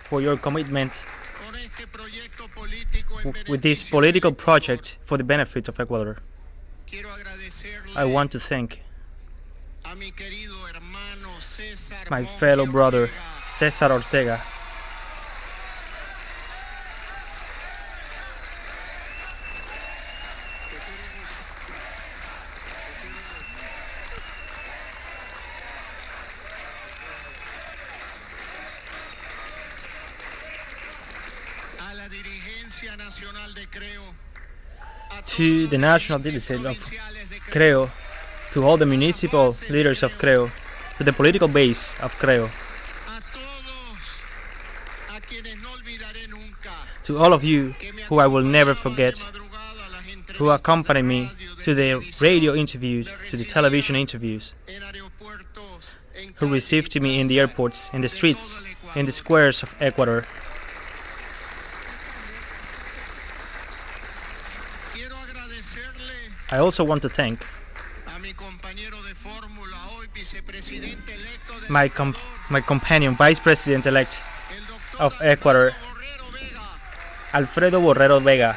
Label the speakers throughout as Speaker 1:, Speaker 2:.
Speaker 1: for your commitment with this political project for the benefit of Ecuador. I want to thank my fellow brother, César Ortega. To the national division of Creo, to all the municipal leaders of Creo, to the political base of Creo, to all of you who I will never forget, who accompanied me to the radio interviews, to the television interviews, who received me in the airports, in the streets, in the squares of Ecuador. I also want to thank my companion, Vice President-elect of Ecuador, Alfredo Borrero Vega.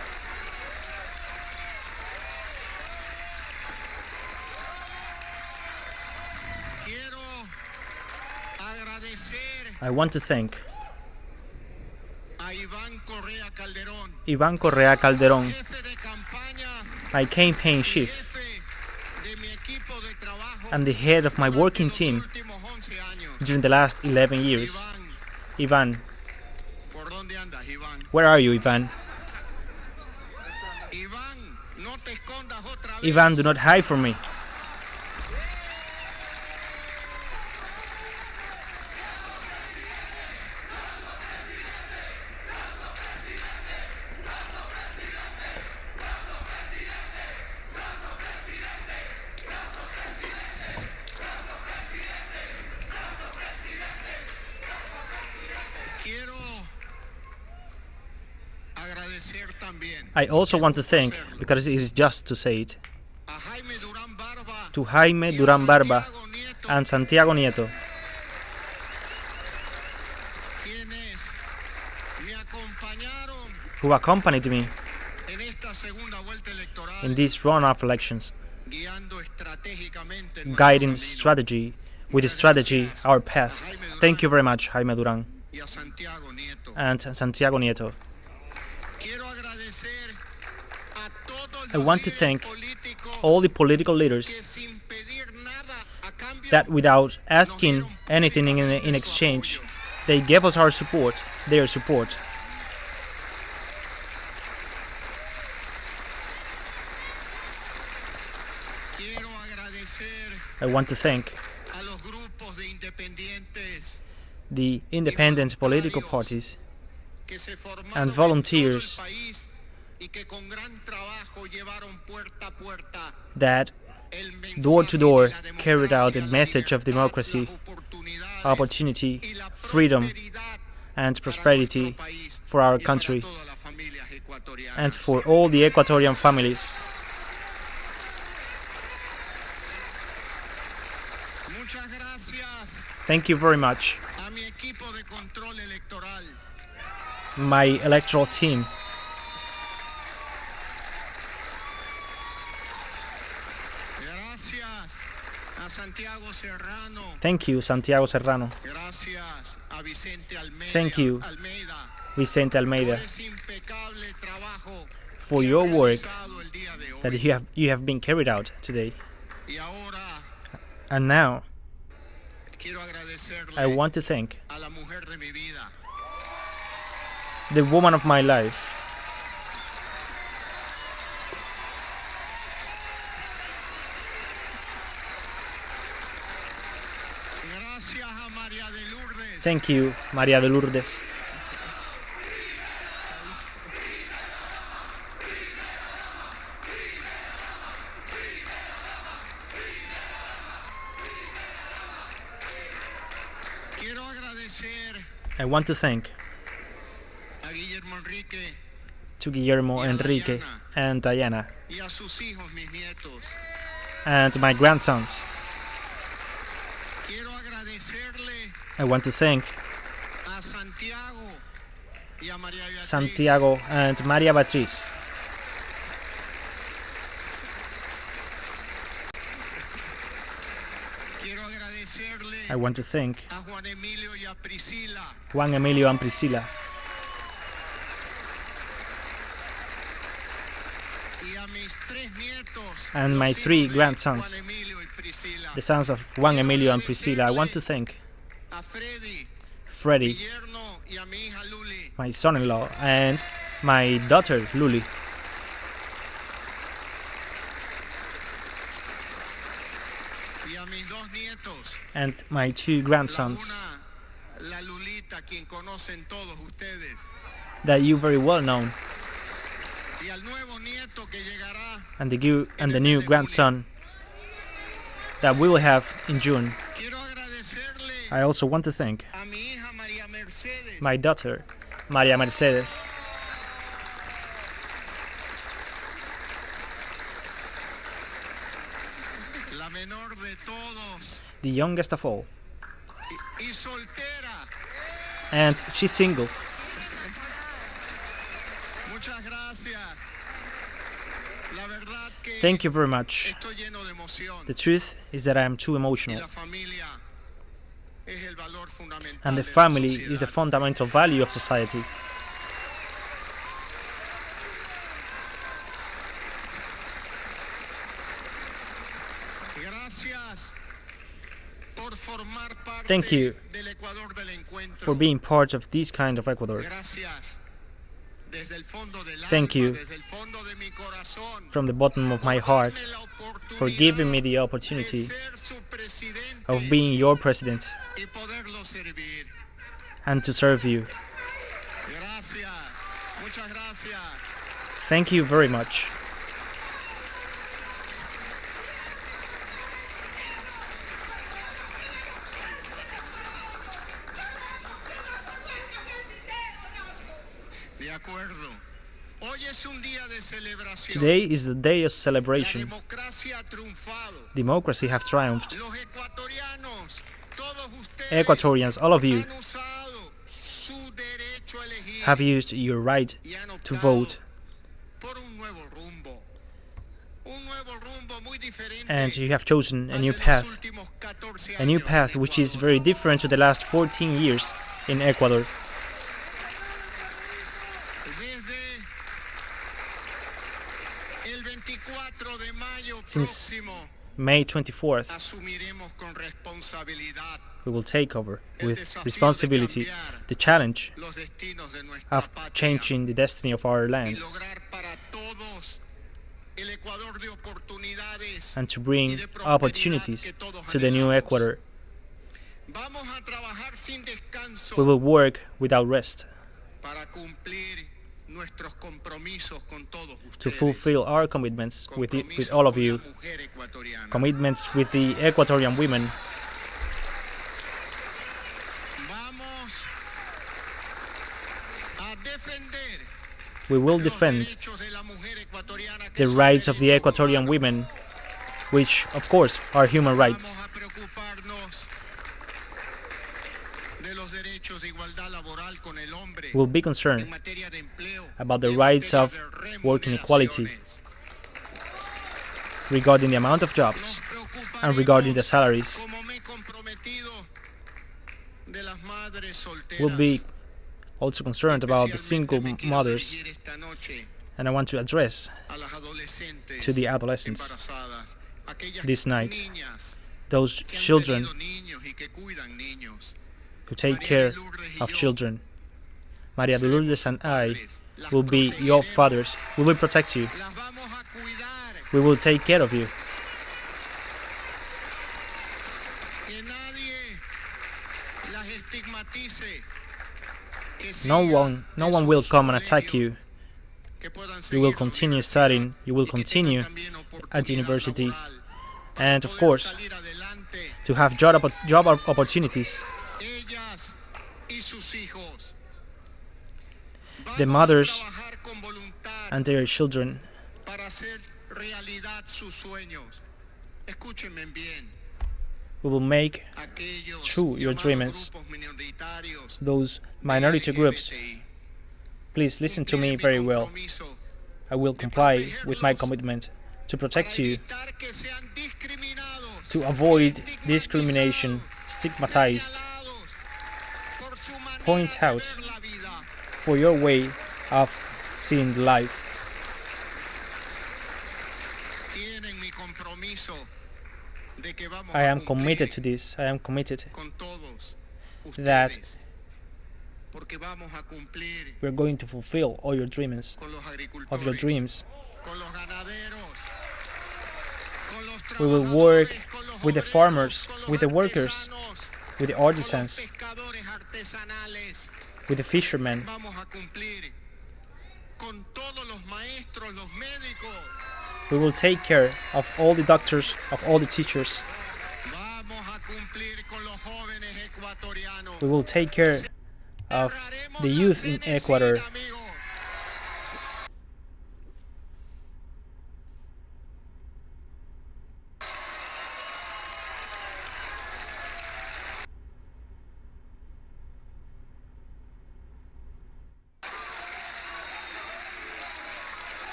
Speaker 1: I want to thank Iván Correa Calderón, my campaign chief and the head of my working team during the last 11 years. Iván, where are you, Iván? Iván, do not hide from me. I also want to thank, because it is just to say it, to Jaime Durán Barba and Santiago Nieto, who accompanied me in these runoff elections, guiding strategy, with strategy, our path. Thank you very much, Jaime Durán and Santiago Nieto. I want to thank all the political leaders that without asking anything in exchange, they gave us their support. I want to thank the independent political parties and volunteers that door to door carried out the message of democracy, opportunity, freedom, and prosperity for our country and for all the Ecuadorian families. Thank you very much. My electoral team. Thank you, Santiago Serrano. Thank you, Vicente Almeida, for your work that you have been carried out today. And now, I want to thank the woman of my life, thank you, María de Lourdes. I want to thank to Guillermo, Enrique, and Diana, and my grandsons. I want to thank Santiago and Maria Beatriz. I want to thank Juan Emilio and Priscila and my 3 grandsons, the sons of Juan Emilio and Priscila. I want to thank Freddy, my son-in-law, and my daughter Luli. And my 2 grandsons that you very well know, and the new grandson that we will have in June. I also want to thank my daughter Maria Mercedes, the youngest of all, and she's single. Thank you very much. The truth is that I am too emotional, and the family is the fundamental value of society. Thank you for being part of this kind of Ecuador. Thank you from the bottom of my heart for giving me the opportunity of being your president and to serve you. Thank you very much. Today is the day of celebration. Democracy has triumphed. Ecuadorians, all of you, have used your right to vote. And you have chosen a new path which is very different to the last 14 years in Ecuador. Since May 24th, we will take over with responsibility the challenge of changing the destiny of our land and to bring opportunities to the new Ecuador. We will work without rest to fulfill our commitments with all of you, commitments with the Ecuadorian women. We will defend the rights of the Ecuadorian women, which, of course, are human rights. We'll be concerned about the rights of working equality, regarding the amount of jobs and regarding the salaries. We'll be also concerned about the single mothers, and I want to address to the adolescents this night, those children who take care of children. Maria de Lourdes and I will be your fathers. We will protect you. We will take care of you. No one will come and attack you. You will continue studying. You will continue at university, and of course, to have job opportunities. The mothers and their children we will make true your dreams. Those minority groups Please listen to me very well. I will comply with my commitment to protect you, to avoid discrimination, stigmatized, point out for your way of seeing life. I am committed to this. I am committed that we're going to fulfill all your dreams, We will work with the farmers, with the workers, with the artisans, with the fishermen, we will take care of all the doctors, of all the teachers. We will take care of the youth in Ecuador.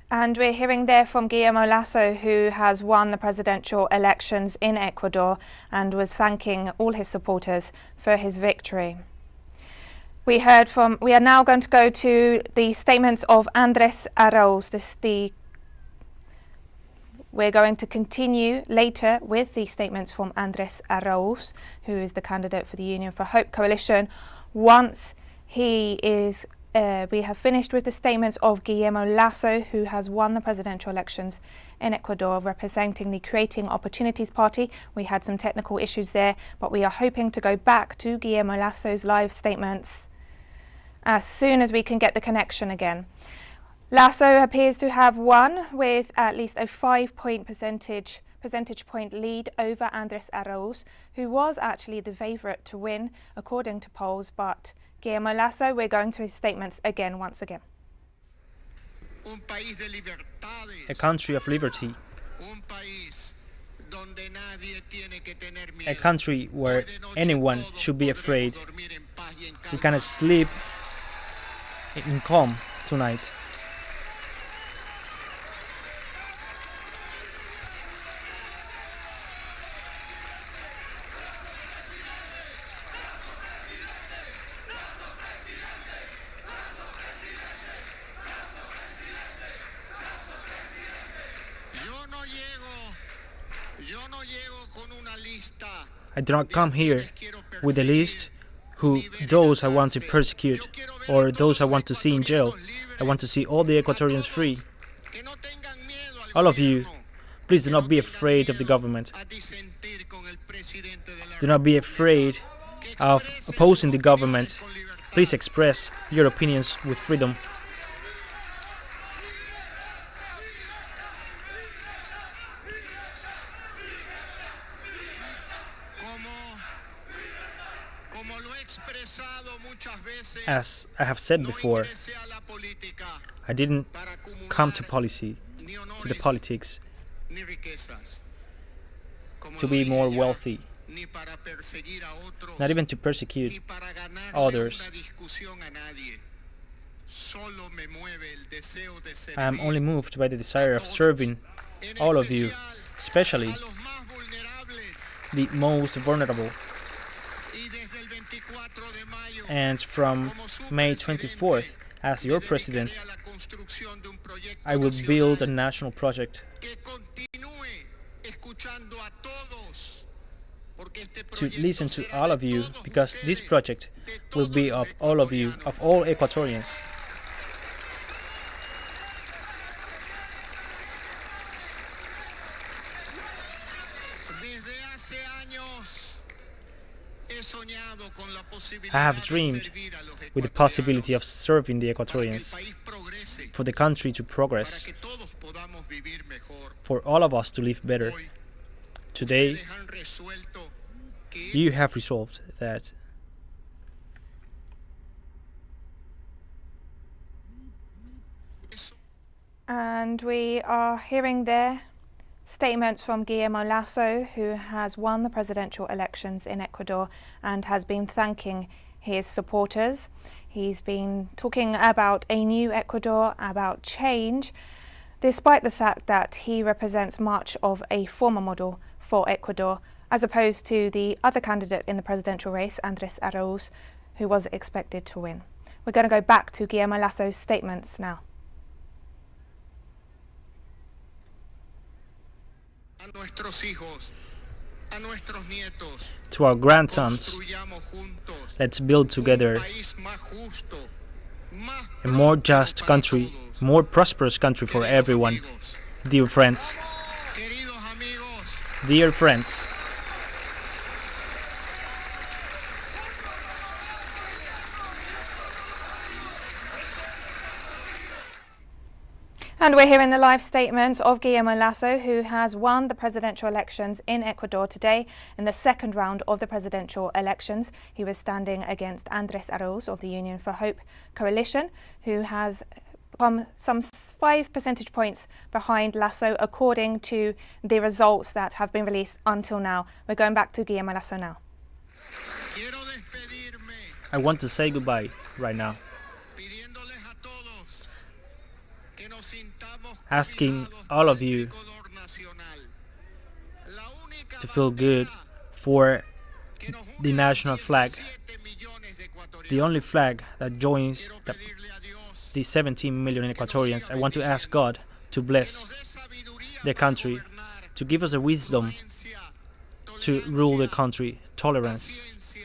Speaker 2: And we're hearing there from Guillermo Lasso, who has won the presidential elections in Ecuador and was thanking all his supporters for his victory. We are now going to go to the statements of Andrés Arauz. We're going to continue later with the statements from Andrés Arauz, who is the candidate for the Union for Hope coalition. Once he is we have finished with the statements of Guillermo Lasso, who has won the presidential elections in Ecuador, representing the Creating Opportunities Party. We had some technical issues there, but we are hoping to go back to Guillermo Lasso's live statements as soon as we can get the connection again. Lasso appears to have won with at least a 5-point percentage point lead over Andrés Arauz, who was actually the favourite to win according to polls, but Guillermo Lasso, we're going to his statements once again.
Speaker 1: A country of liberty. A country where anyone should be afraid. You cannot sleep in calm tonight. I do not come here with a list who those I want to persecute or those I want to see in jail. I want to see all the Ecuadorians free. All of you, please do not be afraid of the government. Do not be afraid of opposing the government. Please express your opinions with freedom. As I have said before, I didn't come to the politics, to be more wealthy, not even to persecute others. I am only moved by the desire of serving all of you, especially the most vulnerable. And from May 24th, as your president, I will build a national project to listen to all of you, because this project will be of all of you, of all Ecuadorians. I have dreamed with the possibility of serving the Ecuadorians, for the country to progress, for all of us to live better. Today, you have resolved that.
Speaker 2: And we are hearing there statements from Guillermo Lasso, who has won the presidential elections in Ecuador and has been thanking his supporters. He's been talking about a new Ecuador, about change, despite the fact that he represents much of a former model for Ecuador, as opposed to the other candidate in the presidential race, Andrés Araúz, who was expected to win. We're going to go back to Guillermo Lasso's statements now.
Speaker 1: To our grandsons, let's build together a more just country, more prosperous country for everyone. Dear friends, dear friends,
Speaker 2: and we're hearing the live statement of Guillermo Lasso, who has won the presidential elections in Ecuador today. In the second round of the presidential elections, he was standing against Andrés Araúz of the Union for Hope coalition, who has come some 5 percentage points behind Lasso, according to the results that have been released until now. We're going back to Guillermo Lasso now.
Speaker 1: I want to say goodbye right now, asking all of you to feel good for the national flag, the only flag that joins the 17 million Ecuadorians. I want to ask God to bless the country, to give us the wisdom to rule the country, tolerance,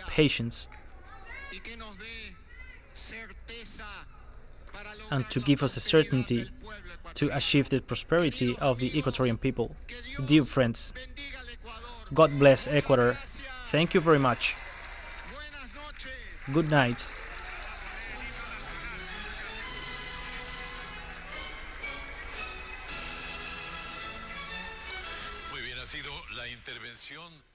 Speaker 1: patience, and to give us the certainty to achieve the prosperity of the Ecuadorian people. Dear friends, God bless Ecuador. Thank you very much. Good night.
Speaker 3: Muy bien, ha sido la intervención